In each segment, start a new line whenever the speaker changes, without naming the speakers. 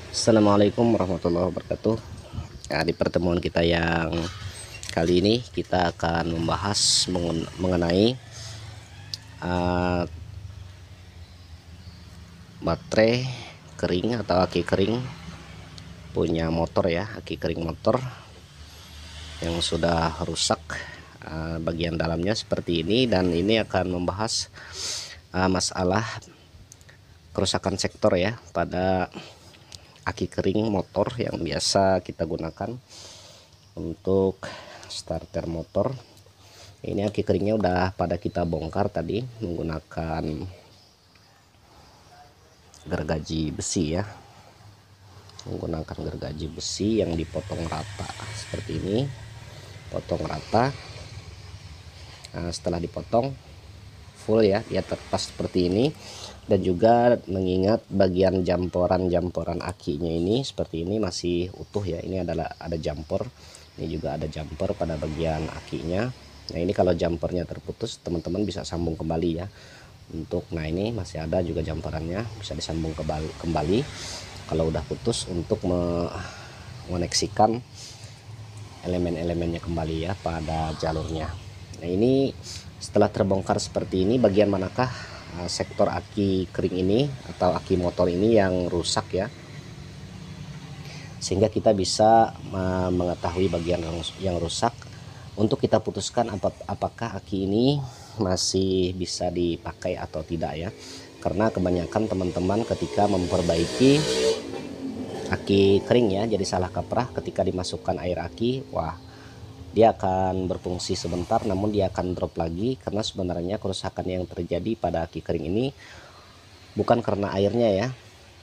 Assalamualaikum warahmatullahi wabarakatuh. Nah, di pertemuan kita yang kali ini kita akan membahas mengenai uh, baterai kering atau aki kering punya motor ya, aki kering motor yang sudah rusak bagian dalamnya seperti ini, dan ini akan membahas masalah kerusakan sektor ya pada aki kering motor yang biasa kita gunakan untuk starter motor. Ini aki keringnya udah pada kita bongkar tadi menggunakan gergaji besi ya, menggunakan gergaji besi yang dipotong rata seperti ini, potong rata. Nah, setelah dipotong full ya, dia terpas seperti ini. Dan juga mengingat bagian jamporan akinya ini seperti ini masih utuh ya, ini adalah ada jumper, ini juga ada jumper pada bagian akinya. Nah, ini kalau jumpernya terputus teman-teman bisa sambung kembali ya untuk, nah ini masih ada juga jumperannya, bisa disambung kembali kalau udah putus untuk mengoneksikan elemen-elemennya kembali ya pada jalurnya. Nah, ini setelah terbongkar seperti ini, bagian manakah sektor aki kering ini atau aki motor ini yang rusak ya, sehingga kita bisa mengetahui bagian yang rusak untuk kita putuskan apakah aki ini masih bisa dipakai atau tidak ya. Karena kebanyakan teman-teman ketika memperbaiki aki kering ya, jadi salah kaprah ketika dimasukkan air aki, wah dia akan berfungsi sebentar namun dia akan drop lagi, karena sebenarnya kerusakan yang terjadi pada aki kering ini bukan karena airnya ya,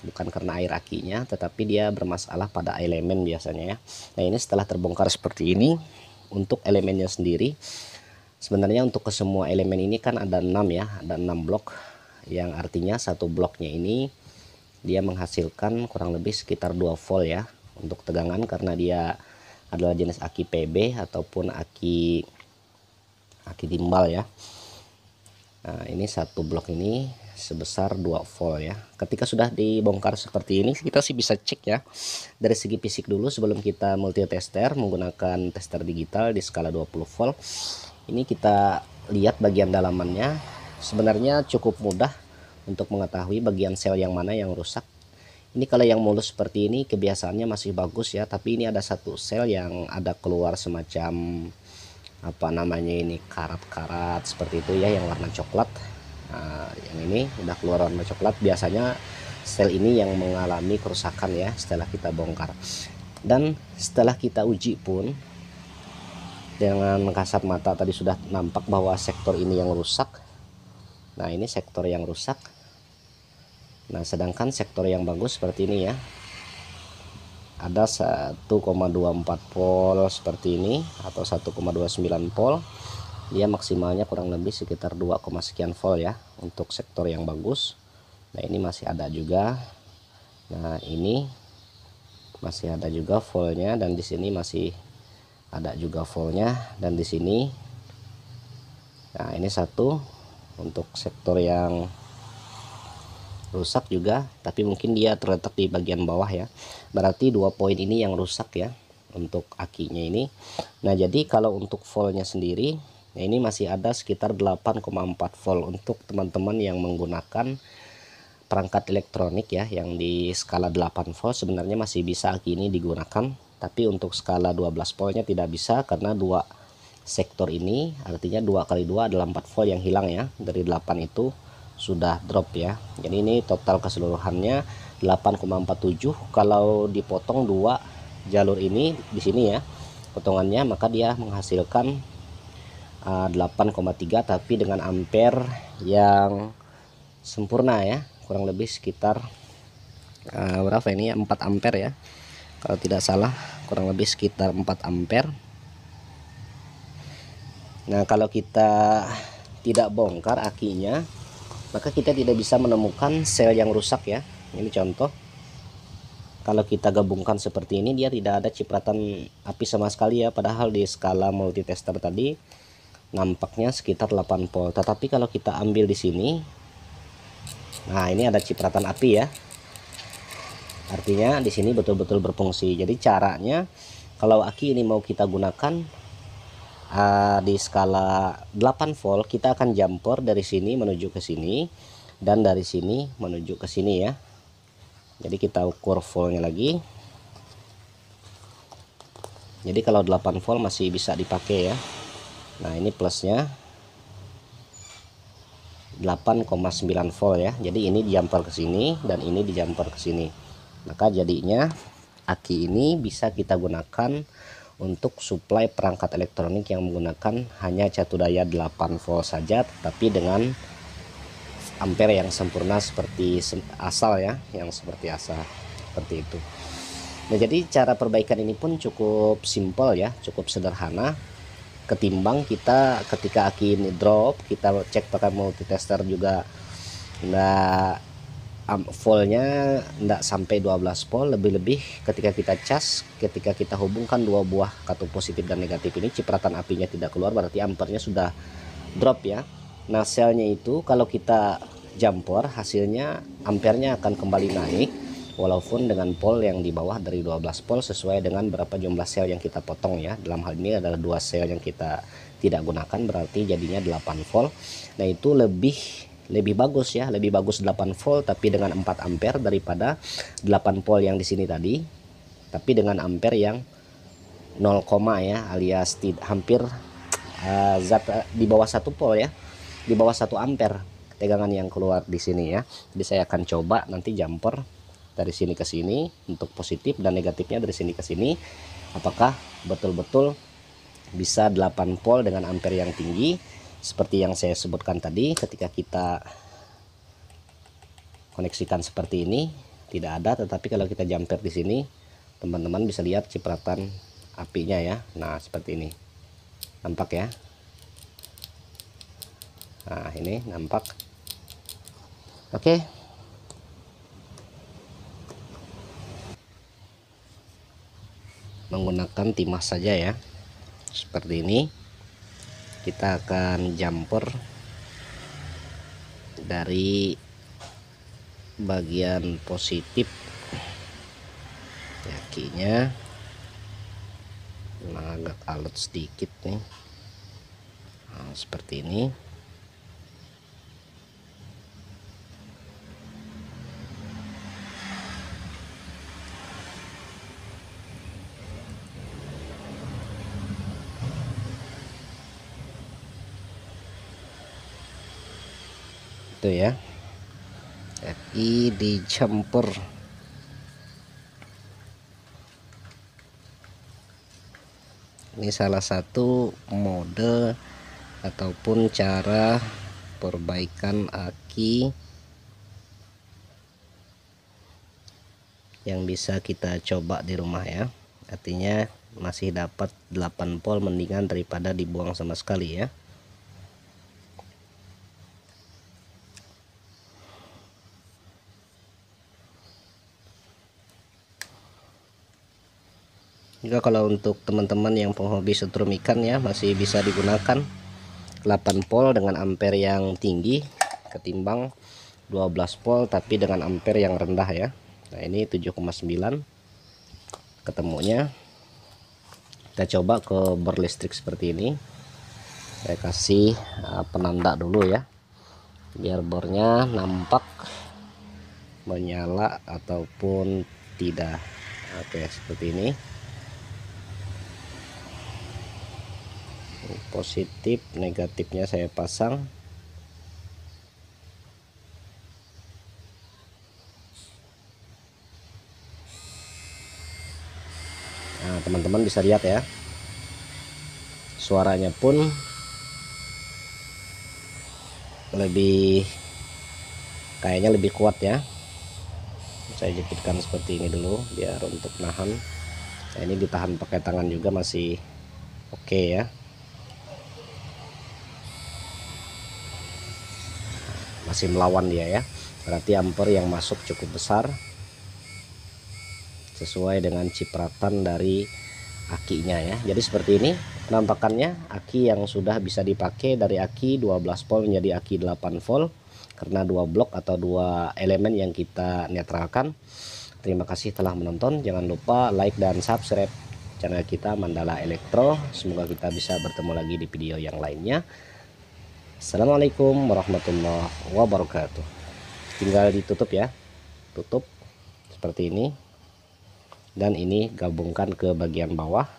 bukan karena air akinya, tetapi dia bermasalah pada elemen biasanya ya. Nah, ini setelah terbongkar seperti ini, untuk elemennya sendiri sebenarnya untuk ke semua elemen ini kan ada 6 ya, ada 6 blok, yang artinya satu bloknya ini dia menghasilkan kurang lebih sekitar 2 volt ya untuk tegangan, karena dia adalah jenis aki PB ataupun aki timbal ya. Nah, ini satu blok ini sebesar 2 volt ya. Ketika sudah dibongkar seperti ini, kita sih bisa cek ya dari segi fisik dulu sebelum kita multitester menggunakan tester digital di skala 20 volt. Ini kita lihat bagian dalamannya, sebenarnya cukup mudah untuk mengetahui bagian sel yang mana yang rusak. Ini kalau yang mulus seperti ini kebiasaannya masih bagus ya, tapi ini ada satu sel yang ada keluar semacam apa namanya ini, karat-karat seperti itu ya, yang warna coklat. Nah, yang ini udah keluar warna coklat, biasanya sel ini yang mengalami kerusakan ya setelah kita bongkar. Dan setelah kita uji pun dengan kasat mata tadi sudah nampak bahwa sektor ini yang rusak. Nah, ini sektor yang rusak. Nah, sedangkan sektor yang bagus seperti ini ya, ada 1,24 volt seperti ini atau 1,29 volt. Dia maksimalnya kurang lebih sekitar 2, sekian volt ya untuk sektor yang bagus. Nah, ini masih ada juga. Nah, ini masih ada juga voltnya, dan di sini masih ada juga voltnya, dan di sini. Nah, ini satu untuk sektor yang rusak juga, tapi mungkin dia terletak di bagian bawah ya, berarti 2 poin ini yang rusak ya untuk akinya ini. Nah, jadi kalau untuk voltnya sendiri, nah ini masih ada sekitar 8,4 volt untuk teman-teman yang menggunakan perangkat elektronik ya yang di skala 8 volt, sebenarnya masih bisa aki ini digunakan, tapi untuk skala 12 voltnya tidak bisa, karena dua sektor ini artinya 2 kali 2 adalah 4 volt yang hilang ya, dari 8 itu sudah drop ya. Jadi ini total keseluruhannya 8,47. Kalau dipotong dua jalur ini di sini ya potongannya, maka dia menghasilkan 8,3, tapi dengan ampere yang sempurna ya, kurang lebih sekitar berapa ini ya, 4 ampere ya kalau tidak salah, kurang lebih sekitar 4 ampere. Nah, kalau kita tidak bongkar akinya, maka kita tidak bisa menemukan sel yang rusak ya. Ini contoh, kalau kita gabungkan seperti ini, dia tidak ada cipratan api sama sekali ya, padahal di skala multitester tadi nampaknya sekitar 8 volt. Tetapi kalau kita ambil di sini, nah ini ada cipratan api ya. Artinya di sini betul-betul berfungsi. Jadi caranya kalau aki ini mau kita gunakan di skala 8 volt, kita akan jumper dari sini menuju ke sini dan dari sini menuju ke sini ya. Jadi kita ukur voltnya lagi. Jadi kalau 8 volt masih bisa dipakai ya. Nah, ini plusnya 8,9 volt ya. Jadi ini jumper ke sini dan ini di jumper ke sini. Maka jadinya aki ini bisa kita gunakan untuk suplai perangkat elektronik yang menggunakan hanya catu daya 8 volt saja, tapi dengan ampere yang sempurna seperti asal ya, yang seperti asal seperti itu. Nah, jadi cara perbaikan ini pun cukup simpel ya, cukup sederhana. Ketimbang kita ketika aki ini drop, kita cek pakai multitester juga nggak voltnya nggak sampai 12 volt, lebih-lebih ketika kita cas, ketika kita hubungkan dua buah kartu positif dan negatif ini, cipratan apinya tidak keluar, berarti ampernya sudah drop ya. Nah, selnya itu kalau kita jumper, hasilnya ampernya akan kembali naik walaupun dengan pol yang di bawah dari 12 pol sesuai dengan berapa jumlah sel yang kita potong ya. Dalam hal ini adalah 2 sel yang kita tidak gunakan, berarti jadinya 8 volt. Nah, itu lebih bagus ya, lebih bagus 8 volt tapi dengan 4 ampere daripada 8 volt yang di sini tadi tapi dengan ampere yang 0, ya, alias hampir di bawah 1 volt ya, di bawah 1 ampere tegangan yang keluar di sini ya. Jadi saya akan coba nanti jumper dari sini ke sini untuk positif dan negatifnya dari sini ke sini, apakah betul-betul bisa 8 volt dengan ampere yang tinggi seperti yang saya sebutkan tadi. Ketika kita koneksikan seperti ini tidak ada, tetapi kalau kita jumper di sini teman-teman bisa lihat cipratan apinya ya. Nah, seperti ini nampak ya. Nah, ini nampak. Oke, menggunakan timah saja ya, seperti ini. Kita akan jumper dari bagian positif yakinya. Memang agak alot sedikit nih. Nah, seperti ini. Itu ya, FI di jumper. Ini salah satu mode ataupun cara perbaikan aki yang bisa kita coba di rumah ya. Artinya masih dapat 8 volt mendingan daripada dibuang sama sekali ya. Juga kalau untuk teman-teman yang penghobi setrum ikan ya, masih bisa digunakan 8 volt dengan ampere yang tinggi ketimbang 12 volt tapi dengan ampere yang rendah ya. Nah, ini 7,9 ketemunya. Kita coba ke berlistrik seperti ini. Saya kasih penanda dulu ya, biar bornya nampak menyala ataupun tidak. Oke, seperti ini. Positif negatifnya saya pasang. Nah, teman-teman bisa lihat ya, suaranya pun kayaknya lebih kuat ya. Saya jepitkan seperti ini dulu biar untuk nahan. Nah, ini ditahan pakai tangan juga masih oke ya. Masih melawan dia ya, berarti ampere yang masuk cukup besar sesuai dengan cipratan dari akinya ya. Jadi seperti ini penampakannya aki yang sudah bisa dipakai dari aki 12 volt menjadi aki 8 volt karena 2 blok atau 2 elemen yang kita netralkan. Terima kasih telah menonton. Jangan lupa like dan subscribe channel kita Mandala Elektro. Semoga kita bisa bertemu lagi di video yang lainnya. Assalamualaikum warahmatullahi wabarakatuh. Tinggal ditutup ya, tutup seperti ini, dan ini gabungkan ke bagian bawah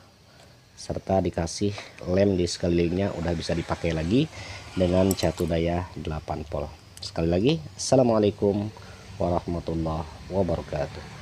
serta dikasih lem di sekelilingnya. Udah bisa dipakai lagi dengan catu daya 8 volt. Sekali lagi, assalamualaikum warahmatullahi wabarakatuh.